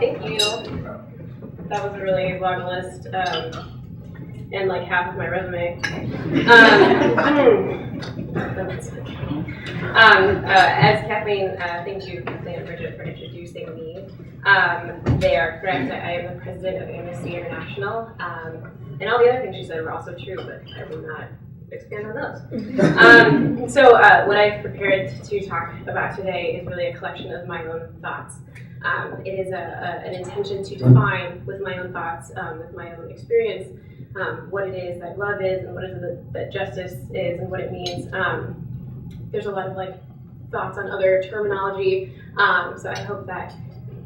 Thank you. That was a really long list, and like half of my resume. As Kathleen, thank you, Kathleen and Bridget, for introducing me. They are correct. I am the president of Amnesty International, and all the other things she said were also true, but I will not expand on those. So what I've prepared to talk about today is really a collection of my own thoughts. It is an intention to define with my own thoughts, with my own experience, what it is that love is and what it is that justice is and what it means. There's a lot of thoughts on other terminology, so I hope that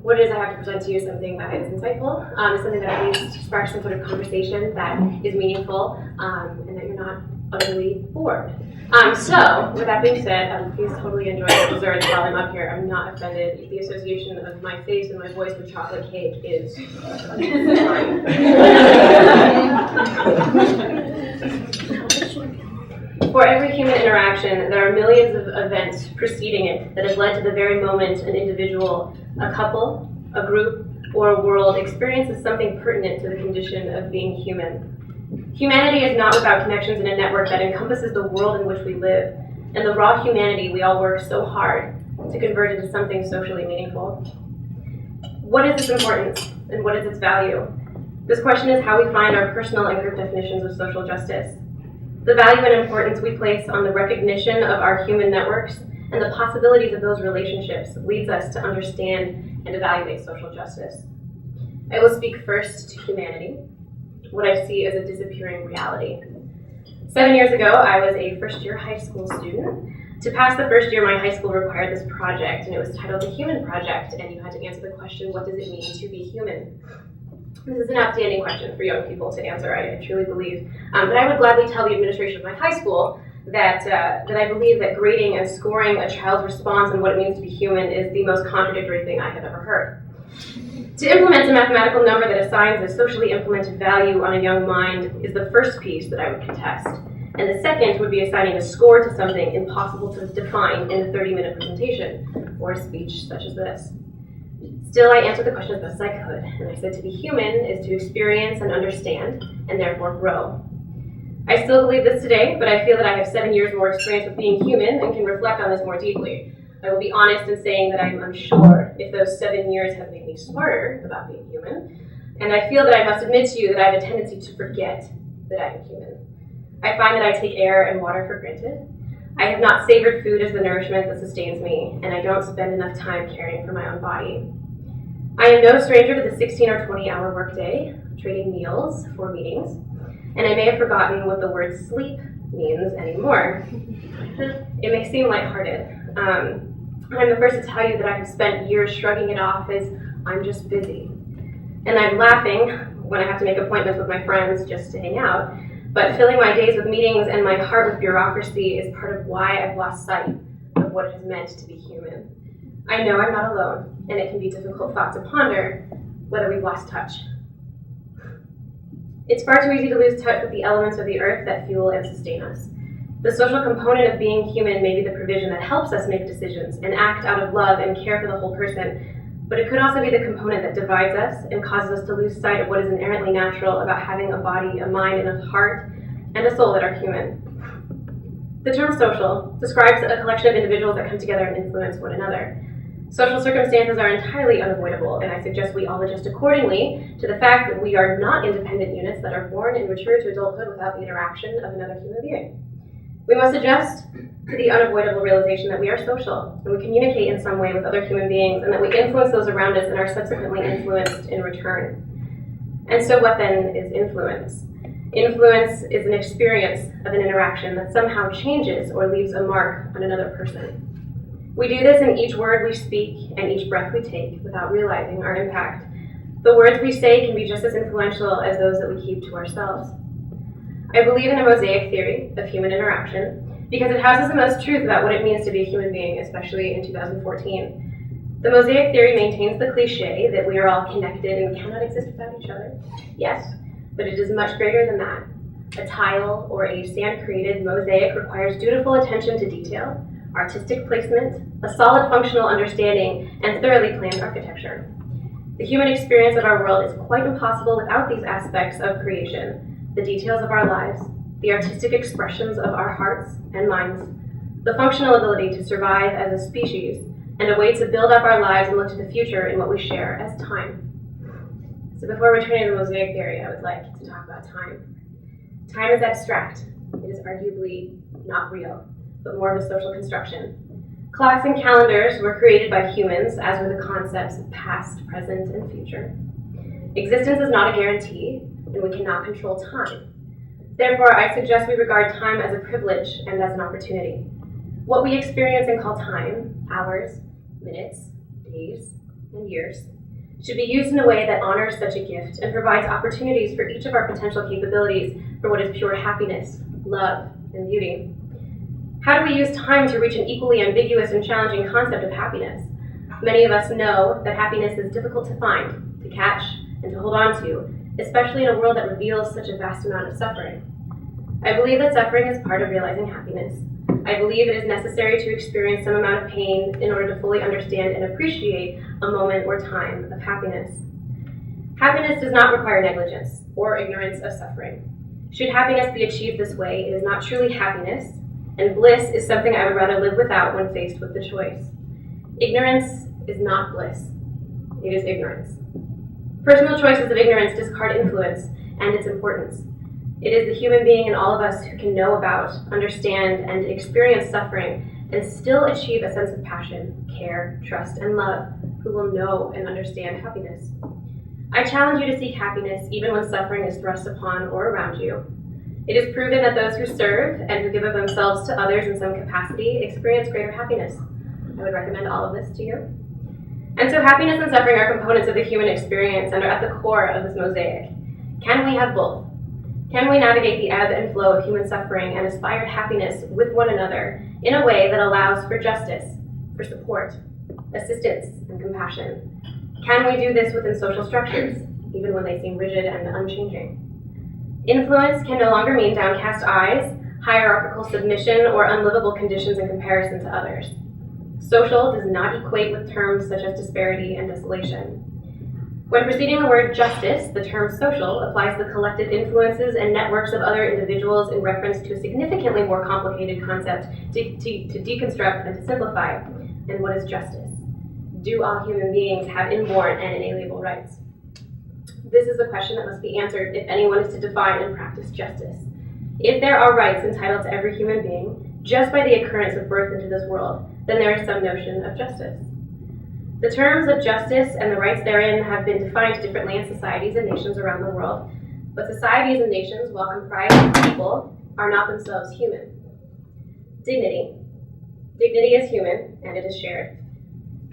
what it is I have to present to you is something that is insightful, something that at least sparks some sort of conversation that is meaningful, and that you're not utterly bored. So, with that being said, please totally enjoy the desserts while I'm up here. I'm not offended. The association of my face and my voice with chocolate cake is For every human interaction, there are millions of events preceding it that have led to the very moment an individual, a couple, a group, or a world experiences something pertinent to the condition of being human. Humanity is not without connections in a network that encompasses the world in which we live, and the raw humanity we all work so hard to convert into something socially meaningful. What is its importance, and what is its value? This question is how we find our personal and group definitions of social justice. The value and importance we place on the recognition of our human networks and the possibilities of those relationships leads us to understand and evaluate social justice. I will speak first to humanity, what I see as a disappearing reality. 7 years ago, I was a first-year high school student. To pass the first year, my high school required this project, and it was titled The Human Project, and you had to answer the question, what does it mean to be human? This is an outstanding question for young people to answer, I truly believe. But I would gladly tell the administration of my high school that I believe that grading and scoring a child's response on what it means to be human is the most contradictory thing I have ever heard. To implement a mathematical number that assigns a socially implemented value on a young mind is the first piece that I would contest. And the second would be assigning a score to something impossible to define in a 30-minute presentation or a speech such as this. Still, I answered the question as best as I could, and I said to be human is to experience and understand, and therefore grow. I still believe this today, but I feel that I have 7 years more experience with being human and can reflect on this more deeply. I will be honest in saying that I'm unsure if those 7 years have made me smarter about being human, and I feel that I must admit to you that I have a tendency to forget that I am human. I find that I take air and water for granted. I have not savored food as the nourishment that sustains me, and I don't spend enough time caring for my own body. I am no stranger to the 16 or 20-hour workday, trading meals for meetings, and I may have forgotten what the word sleep means anymore. It may seem lighthearted. I'm the first to tell you that I have spent years shrugging it off as I'm just busy. And I'm laughing when I have to make appointments with my friends just to hang out, but filling my days with meetings and my heart with bureaucracy is part of why I've lost sight of what it has meant to be human. I know I'm not alone, and it can be a difficult thought to ponder whether we've lost touch. It's far too easy to lose touch with the elements of the earth that fuel and sustain us. The social component of being human may be the provision that helps us make decisions and act out of love and care for the whole person, but it could also be the component that divides us and causes us to lose sight of what is inherently natural about having a body, a mind, and a heart, and a soul that are human. The term social describes a collection of individuals that come together and influence one another. Social circumstances are entirely unavoidable, and I suggest we all adjust accordingly to the fact that we are not independent units that are born and mature to adulthood without the interaction of another human being. We must adjust to the unavoidable realization that we are social, and we communicate in some way with other human beings, and that we influence those around us and are subsequently influenced in return. And so what then is influence? Influence is an experience of an interaction that somehow changes or leaves a mark on another person. We do this in each word we speak and each breath we take without realizing our impact. The words we say can be just as influential as those that we keep to ourselves. I believe in a mosaic theory of human interaction because it houses the most truth about what it means to be a human being, especially in 2014. The mosaic theory maintains the cliche that we are all connected and cannot exist without each other. Yes, but it is much greater than that. A tile or a sand-created mosaic requires dutiful attention to detail, artistic placement, a solid functional understanding, and thoroughly planned architecture. The human experience of our world is quite impossible without these aspects of creation, the details of our lives, the artistic expressions of our hearts and minds, the functional ability to survive as a species, and a way to build up our lives and look to the future in what we share as time. So before returning to the mosaic theory, I would like to talk about time. Time is abstract. It is arguably not real, but more of a social construction. Clocks and calendars were created by humans, as were the concepts of past, present, and future. Existence is not a guarantee, and we cannot control time. Therefore, I suggest we regard time as a privilege and as an opportunity. What we experience and call time, hours, minutes, days, and years, should be used in a way that honors such a gift and provides opportunities for each of our potential capabilities for what is pure happiness, love, and beauty. How do we use time to reach an equally ambiguous and challenging concept of happiness? Many of us know that happiness is difficult to find, to catch, and to hold on to, especially in a world that reveals such a vast amount of suffering. I believe that suffering is part of realizing happiness. I believe it is necessary to experience some amount of pain in order to fully understand and appreciate a moment or time of happiness. Happiness does not require negligence or ignorance of suffering. Should happiness be achieved this way, it is not truly happiness, and bliss is something I would rather live without when faced with the choice. Ignorance is not bliss. It is ignorance. Personal choices of ignorance discard influence and its importance. It is the human being in all of us who can know about, understand, and experience suffering and still achieve a sense of passion, care, trust, and love, who will know and understand happiness. I challenge you to seek happiness even when suffering is thrust upon or around you. It is proven that those who serve and who give of themselves to others in some capacity experience greater happiness. I would recommend all of this to you. And so happiness and suffering are components of the human experience and are at the core of this mosaic. Can we have both? Can we navigate the ebb and flow of human suffering and aspire to happiness with one another in a way that allows for justice, for support, assistance, and compassion? Can we do this within social structures, even when they seem rigid and unchanging? Influence can no longer mean downcast eyes, hierarchical submission, or unlivable conditions in comparison to others. Social does not equate with terms such as disparity and desolation. When preceding the word justice, the term social applies the collective influences and networks of other individuals in reference to a significantly more complicated concept to deconstruct and to simplify. And what is justice? Do all human beings have inborn and inalienable rights? This is a question that must be answered if anyone is to define and practice justice. If there are rights entitled to every human being, just by the occurrence of birth into this world, then there is some notion of justice. The terms of justice and the rights therein have been defined differently in societies and nations around the world, but societies and nations, while comprised of people, are not themselves human. Dignity. Dignity is human, and it is shared.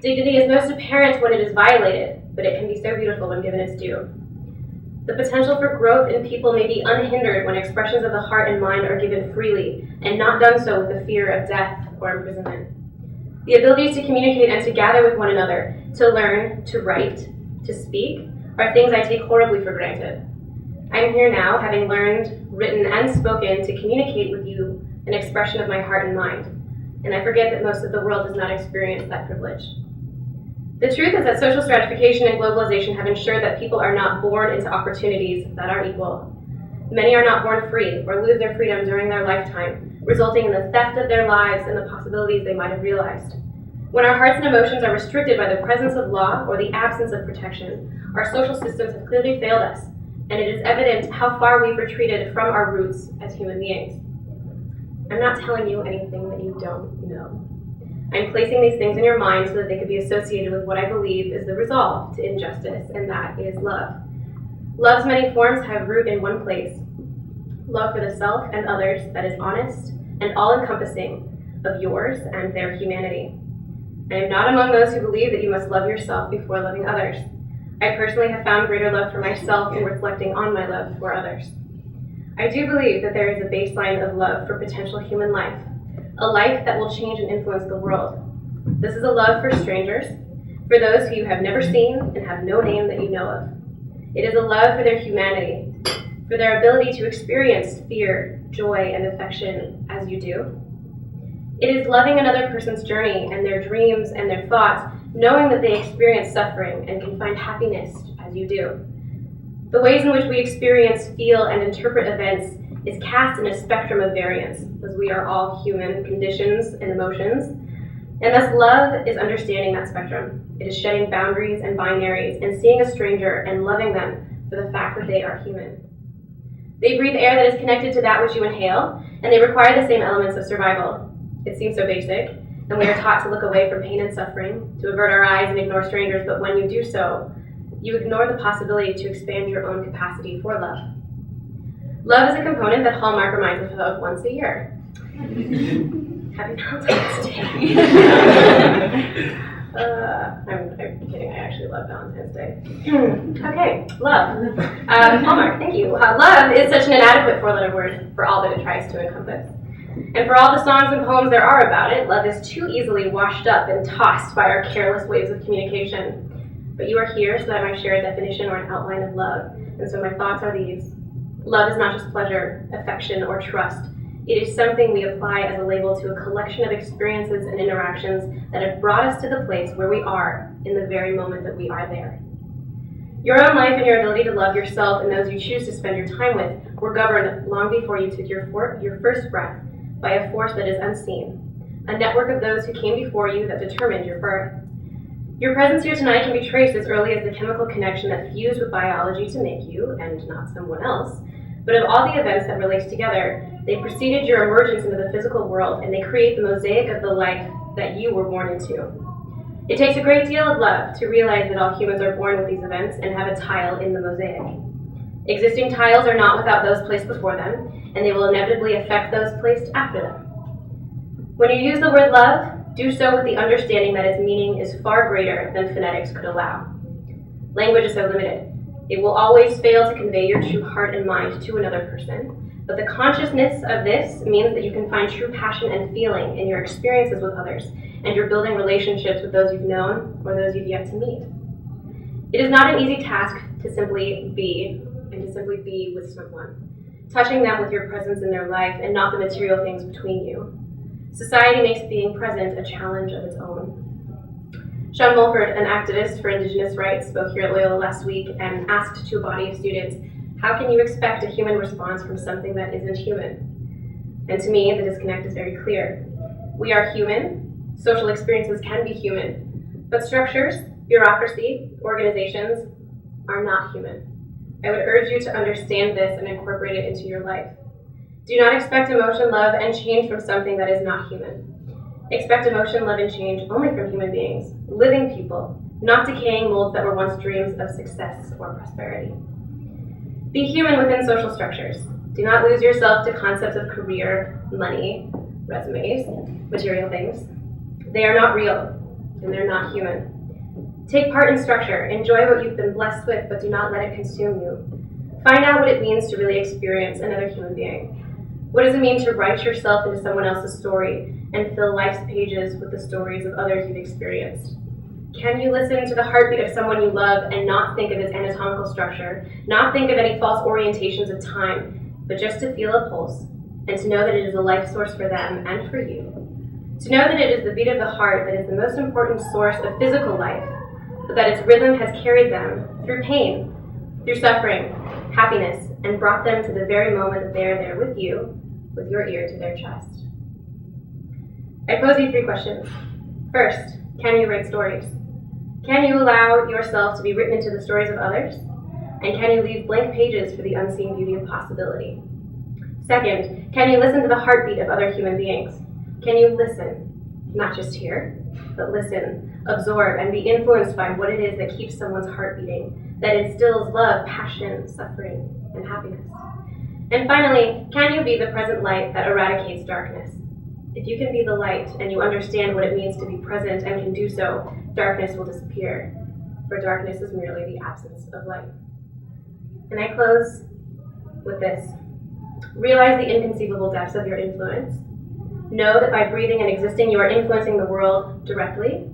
Dignity is most apparent when it is violated, but it can be so beautiful when given its due. The potential for growth in people may be unhindered when expressions of the heart and mind are given freely, and not done so with the fear of death or imprisonment. The abilities to communicate and to gather with one another, to learn, to write, to speak, are things I take horribly for granted. I am here now, having learned, written, and spoken to communicate with you an expression of my heart and mind, and I forget that most of the world does not experience that privilege. The truth is that social stratification and globalization have ensured that people are not born into opportunities that are equal. Many are not born free or lose their freedom during their lifetime, resulting in the theft of their lives and the possibilities they might have realized. When our hearts and emotions are restricted by the presence of law or the absence of protection, our social systems have clearly failed us, and it is evident how far we've retreated from our roots as human beings. I'm not telling you anything that you don't know. I'm placing these things in your mind so that they could be associated with what I believe is the resolve to injustice, and that is love. Love's many forms have root in one place. Love for the self and others that is honest and all-encompassing of yours and their humanity. I am not among those who believe that you must love yourself before loving others. I personally have found greater love for myself in reflecting on my love for others. I do believe that there is a baseline of love for potential human life, a life that will change and influence the world. This is a love for strangers, for those who you have never seen and have no name that you know of. It is a love for their humanity, for their ability to experience fear, joy, and affection as you do. It is loving another person's journey and their dreams and their thoughts knowing that they experience suffering and can find happiness as you do. The ways in which we experience, feel, and interpret events is cast in a spectrum of variance, as we are all human conditions and emotions. And thus love is understanding that spectrum. It is shedding boundaries and binaries and seeing a stranger and loving them for the fact that they are human. They breathe air that is connected to that which you inhale, and they require the same elements of survival. It seems so basic, and we are taught to look away from pain and suffering, to avert our eyes and ignore strangers, but when you do so, you ignore the possibility to expand your own capacity for love. Love is a component that Hallmark reminds us of once a year. Happy Valentine's Day. I'm kidding, I actually love Valentine's Day. Okay, love. Hallmark, thank you. Love is such an inadequate four-letter word for all that it tries to encompass. And for all the songs and poems there are about it, love is too easily washed up and tossed by our careless waves of communication. But you are here so that I might share a definition or an outline of love. And so my thoughts are these. Love is not just pleasure, affection, or trust. It is something we apply as a label to a collection of experiences and interactions that have brought us to the place where we are in the very moment that we are there. Your own life and your ability to love yourself and those you choose to spend your time with were governed long before you took your first breath by a force that is unseen, a network of those who came before you that determined your birth. Your presence here tonight can be traced as early as the chemical connection that fused with biology to make you, and not someone else. But of all the events that relate together, they preceded your emergence into the physical world, and they create the mosaic of the life that you were born into. It takes a great deal of love to realize that all humans are born with these events and have a tile in the mosaic. Existing tiles are not without those placed before them, and they will inevitably affect those placed after them. When you use the word love, do so with the understanding that its meaning is far greater than phonetics could allow. Language is so limited. It will always fail to convey your true heart and mind to another person, but the consciousness of this means that you can find true passion and feeling in your experiences with others, and you're building relationships with those you've known or those you've yet to meet. It is not an easy task to simply be with someone, touching them with your presence in their life and not the material things between you. Society makes being present a challenge of its own. Sean Mulford, an activist for Indigenous rights, spoke here at Loyola last week and asked to a body of students, how can you expect a human response from something that isn't human? And to me, the disconnect is very clear. We are human, social experiences can be human, but structures, bureaucracy, organizations are not human. I would urge you to understand this and incorporate it into your life. Do not expect emotion, love, and change from something that is not human. Expect emotion, love, and change only from human beings, living people, not decaying molds that were once dreams of success or prosperity. Be human within social structures. Do not lose yourself to concepts of career, money, resumes, material things. They are not real, and they're not human. Take part in structure. Enjoy what you've been blessed with, but do not let it consume you. Find out what it means to really experience another human being. What does it mean to write yourself into someone else's story and fill life's pages with the stories of others you've experienced? Can you listen to the heartbeat of someone you love and not think of its anatomical structure, not think of any false orientations of time, but just to feel a pulse and to know that it is a life source for them and for you? To know that it is the beat of the heart that is the most important source of physical life, but that its rhythm has carried them through pain, through suffering, happiness, and brought them to the very moment that they are there with you, with your ear to their chest. I pose you 3 questions. First, can you write stories? Can you allow yourself to be written into the stories of others? And can you leave blank pages for the unseen beauty of possibility? Second, can you listen to the heartbeat of other human beings? Can you listen, not just hear, but listen, absorb, and be influenced by what it is that keeps someone's heart beating, that instills love, passion, suffering, and happiness? And finally, can you be the present light that eradicates darkness? If you can be the light and you understand what it means to be present and can do so, darkness will disappear, for darkness is merely the absence of light. And I close with this. Realize the inconceivable depths of your influence. Know that by breathing and existing, you are influencing the world directly,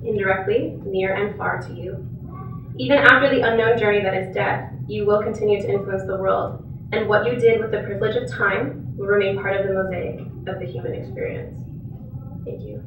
indirectly, near and far to you. Even after the unknown journey that is death, you will continue to influence the world, and what you did with the privilege of time will remain part of the mosaic of the human experience. Thank you.